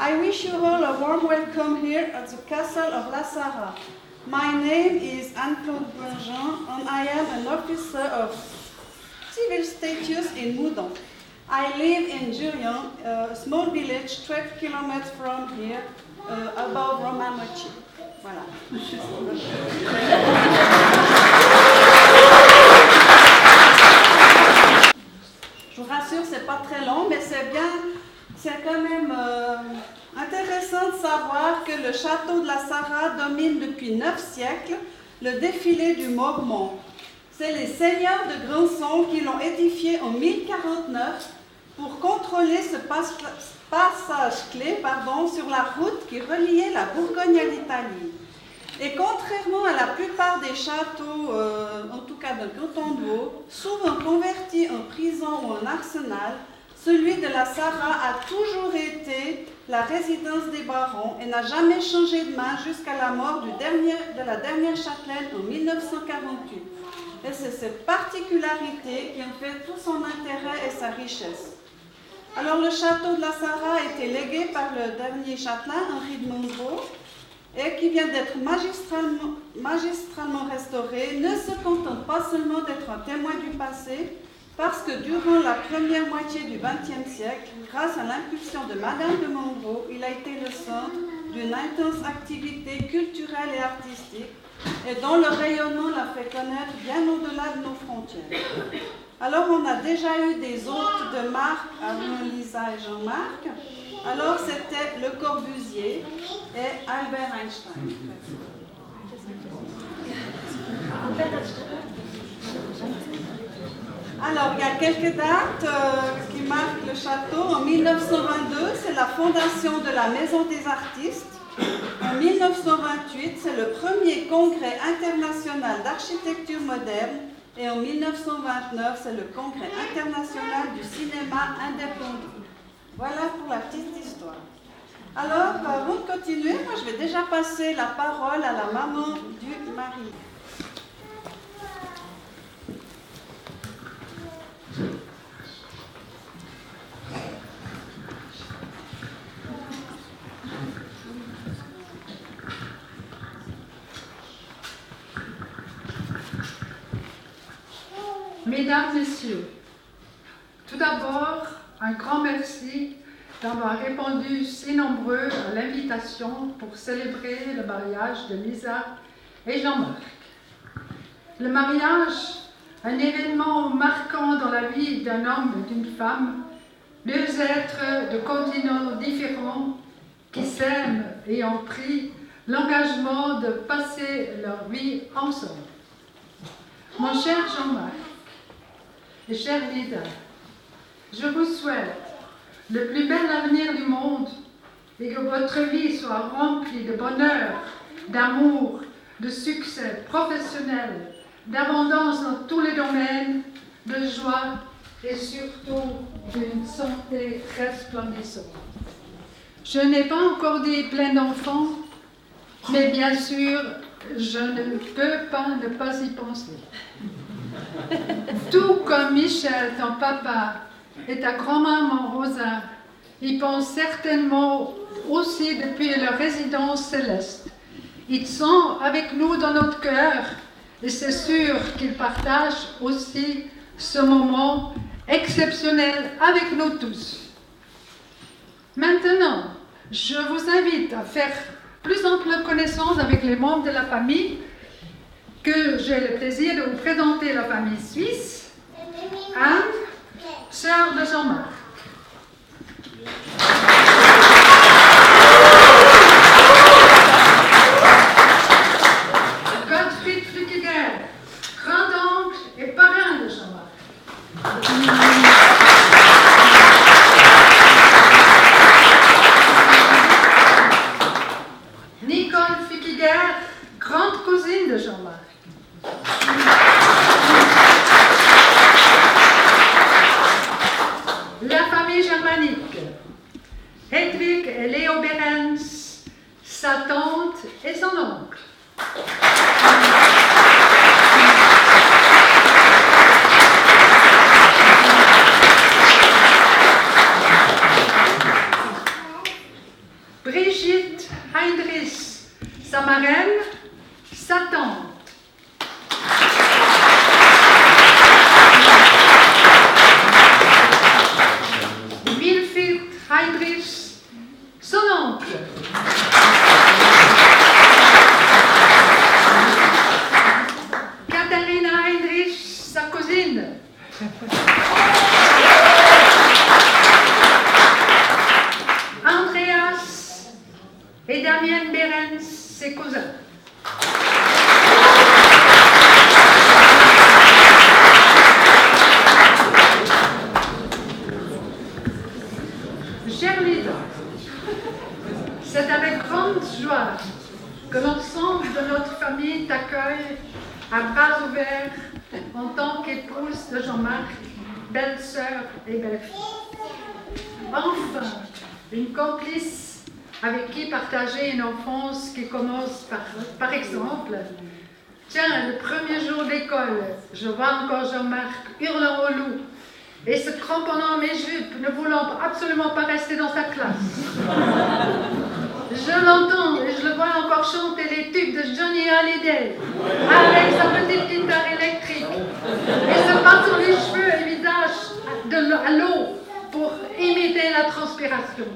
I wish you all a warm welcome here at the Castle of La Sarraz. My name is Anne-Claude Bourgeon and I am an officer of civil status in Moudon. I live in Jurian, a small village 12 kilometers from here, above Romain-Moitié. Voilà. Je vous rassure, c'est pas très long, mais c'est quand même intéressant de savoir que le château de la Sarraz domine depuis 9 siècles le défilé du Mormont. C'est les seigneurs de Granson qui l'ont édifié en 1049 pour contrôler ce passage clé sur la route qui reliait la Bourgogne à l'Italie. Et contrairement à la plupart des châteaux, en tout cas de canton de Vaud, souvent convertis en prison ou en arsenal, celui de la Sarraz a toujours été la résidence des barons et n'a jamais changé de main jusqu'à la mort de la dernière châtelaine en 1948. Et c'est cette particularité qui en fait tout son intérêt et sa richesse. Alors le château de la Sarraz a été légué par le dernier châtelain, Henri de Mongeau, et qui vient d'être magistralement restauré, ne se contente pas seulement d'être un témoin du passé, parce que durant la première moitié du XXe siècle, grâce à l'impulsion de Madame de Mongeau, il a été le centre d'une intense activité culturelle et artistique, et dont le rayonnement l'a fait connaître bien au-delà de nos frontières. Alors on a déjà eu des hôtes de marque avant Lisa et Jean-Marc. Alors c'était Le Corbusier et Albert Einstein. Alors, il y a quelques dates qui marquent le château. En 1922, c'est la fondation de la Maison des Artistes. En 1928, c'est le premier congrès international d'architecture moderne. Et en 1929, c'est le congrès international du cinéma indépendant. Voilà pour la petite histoire. Alors, avant de continuer, moi je vais déjà passer la parole à la maman du mari. Mesdames, Messieurs, tout d'abord, un grand merci d'avoir répondu si nombreux à l'invitation pour célébrer le mariage de Lisa et Jean-Marc. Le mariage, un événement marquant dans la vie d'un homme et d'une femme, deux êtres de continents différents qui s'aiment et ont pris l'engagement de passer leur vie ensemble. Mon cher Jean-Marc, et chère Lisa, je vous souhaite le plus bel avenir du monde et que votre vie soit remplie de bonheur, d'amour, de succès professionnel, d'abondance dans tous les domaines, de joie et surtout d'une santé resplendissante. Je n'ai pas encore dit plein d'enfants, mais bien sûr, je ne peux pas ne pas y penser. Tout comme Michel, ton papa, et ta grand-maman Rosa, y pensent certainement aussi depuis leur résidence céleste. Ils sont avec nous dans notre cœur et c'est sûr qu'ils partagent aussi ce moment exceptionnel avec nous tous. Maintenant, je vous invite à faire plus ample connaissance avec les membres de la famille que j'ai le plaisir de vous présenter la famille suisse, Anne, sœur de Jean-Marc. Gottfried Flückiger, grand-oncle et parrain de Jean-Marc. Nicole Flückiger, grande cousine de Jean-Marc. La famille germanique. Hedwig et Léo Behrens, sa tante et son oncle. Brigitte Heinrichs, sa marraine, sa tante. Wilfried Heinrichs, son oncle. Katharina Heinrichs, sa cousine. Andreas et Damien Behrens, ses cousins. Chère Lisa, c'est avec grande joie que l'ensemble de notre famille t'accueille à bras ouverts en tant qu'épouse de Jean-Marc, belle-sœur et belle-fille. Enfin, une complice avec qui partager une enfance qui commence par exemple, tiens, le premier jour d'école, je vois encore Jean-Marc hurlant au loup et se cramponnant mes jupes, ne voulant absolument pas rester dans sa classe. Je l'entends et je le vois encore chanter les tubes de Johnny Hallyday avec sa petite guitare électrique et se pincer les cheveux et le visage à l'eau pour imiter la transpiration.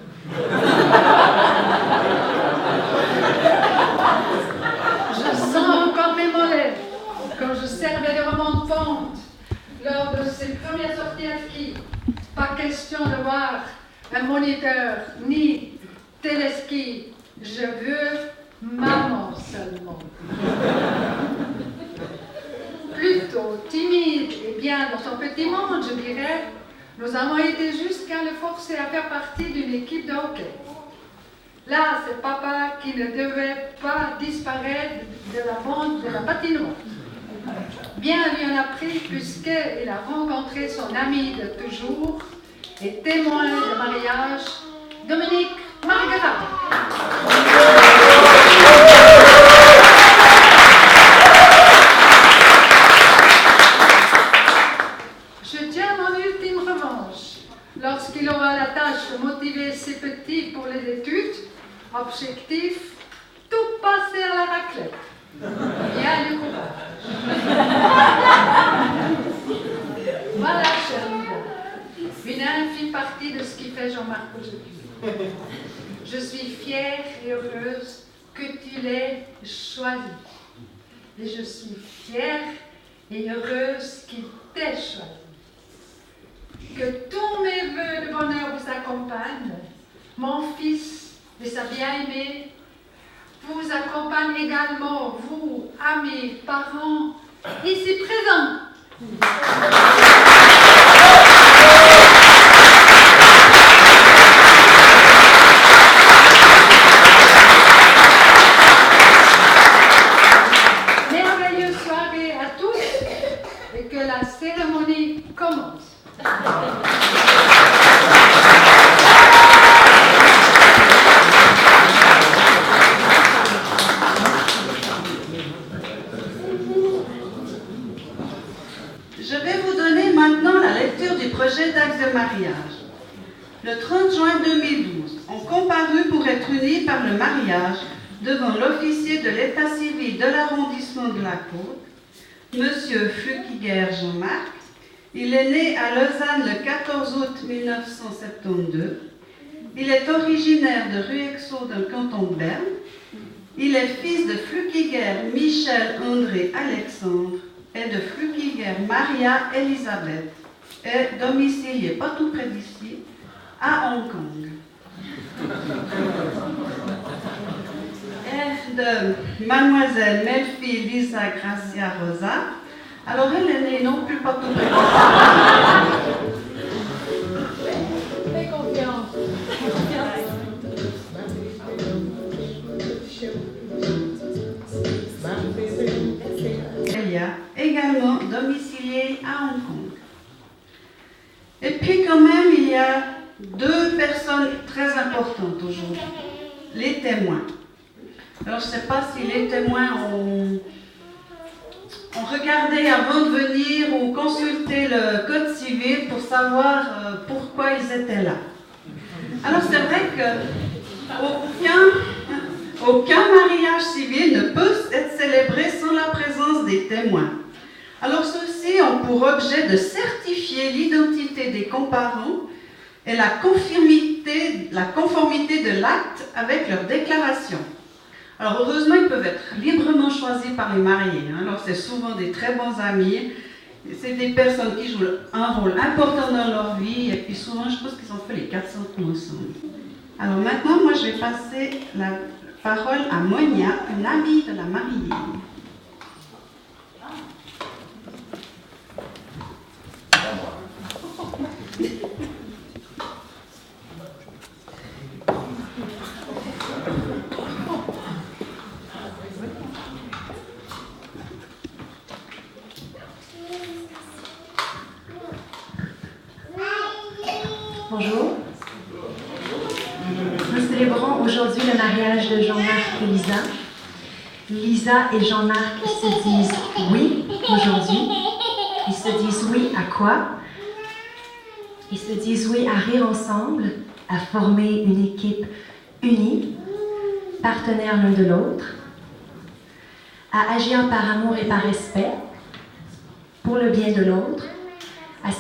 Je sens encore mes mollets quand je servais le roman de pente lors de ses premières sorties à ski. Pas question de voir un moniteur ni téléski. Je veux maman seulement. Plutôt timide et bien dans son petit monde, je dirais, nous avons été jusqu'à le forcer à faire partie d'une équipe de hockey. Là, c'est papa qui ne devait pas disparaître de la bande de la patinoire. Bien lui en a pris puisqu'il a rencontré son ami de toujours et témoin de mariage, Dominique Margaret. Je tiens mon ultime revanche lorsqu'il aura la tâche de motiver ses petits pour les études. Objectif, tout passer à la raclette. Bien du courage. Voilà, chère Lisa, une infime partie de ce qui fait Jean-Marc aujourd'hui. Je suis fière et heureuse que tu l'aies choisi. Et je suis fière et heureuse qu'il t'ait choisi. Que tous mes vœux de bonheur vous accompagnent, mon fils et sa bien-aimée, vous accompagne également, vous, amis, parents, ici présents. le 30 juin 2012, ont comparu pour être unis par le mariage devant l'officier de l'état civil de l'arrondissement de la Côte, M. Flukiger Jean-Marc. Il est né à Lausanne le 14 août 1972. Il est originaire de Ruexo dans le canton de Berne. Il est fils de Flukiger Michel André Alexandre et de Flukiger Maria Elisabeth, et domicilié pas tout près d'ici, à Hong Kong. Et de mademoiselle Melfi Lisa Gracia Rosa. Alors elle est née non plus pas tout près d'ici. Fais confiance. Également domiciliée à Hong Kong. Et puis quand même, il y a deux personnes très importantes aujourd'hui, les témoins. Alors je ne sais pas si les témoins ont regardé avant de venir ou consulté le code civil pour savoir pourquoi ils étaient là. Alors c'est vrai qu'aucun mariage civil ne peut être célébré sans la présence des témoins. Alors ceux-ci ont pour objet de certifier l'identité des comparants et la conformité de l'acte avec leur déclaration. Alors heureusement, ils peuvent être librement choisis par les mariés. Alors c'est souvent des très bons amis. C'est des personnes qui jouent un rôle important dans leur vie. Et puis souvent, je pense qu'ils ont fait les 400 coups ensemble. Alors maintenant, moi, je vais passer la parole à Monia, une amie de la mariée. Bonjour. Nous célébrons aujourd'hui le mariage de Jean-Marc et Lisa. Lisa et Jean-Marc se disent oui aujourd'hui. Ils se disent oui à quoi? Ils se disent oui à rire ensemble, à former une équipe unie, partenaires l'un de l'autre, à agir par amour et par respect, pour le bien de l'autre, à